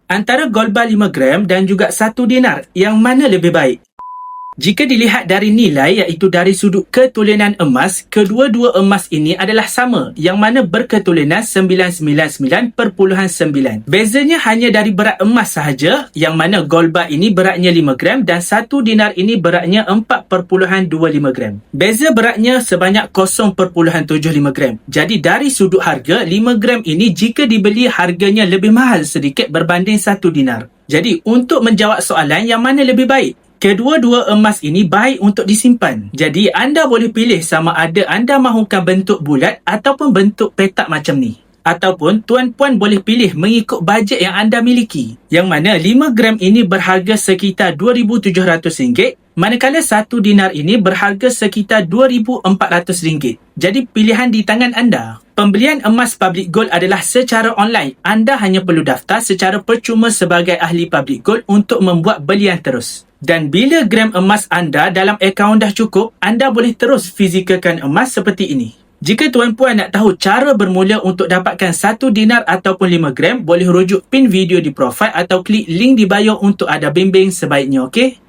Antara gold bar 5 gram dan juga 1 dinar, yang mana lebih baik? Jika dilihat dari nilai iaitu dari sudut ketulenan emas, kedua-dua emas ini adalah sama yang mana berketulenan 999.9. Bezanya hanya dari berat emas sahaja yang mana gold bar ini beratnya 5 gram dan 1 dinar ini beratnya 4.25 gram. Beza beratnya sebanyak 0.75 gram. Jadi dari sudut harga, 5 gram ini jika dibeli harganya lebih mahal sedikit berbanding 1 dinar. Jadi untuk menjawab soalan yang mana lebih baik? Kedua-dua emas ini baik untuk disimpan. Jadi anda boleh pilih sama ada anda mahukan bentuk bulat ataupun bentuk petak macam ni. Ataupun tuan-puan boleh pilih mengikut bajet yang anda miliki. Yang mana 5 gram ini berharga sekitar RM2,700, manakala 1 dinar ini berharga sekitar RM2,400. Jadi pilihan di tangan anda. Pembelian emas public gold adalah secara online. Anda hanya perlu daftar secara percuma sebagai ahli public gold untuk membuat belian terus. Dan bila gram emas anda dalam akaun dah cukup, anda boleh terus fizikalkan emas seperti ini. Jika tuan-puan nak tahu cara bermula untuk dapatkan 1 dinar ataupun 5 gram, boleh rujuk pin video di profil atau klik link di bio untuk ada bimbing sebaiknya, okey?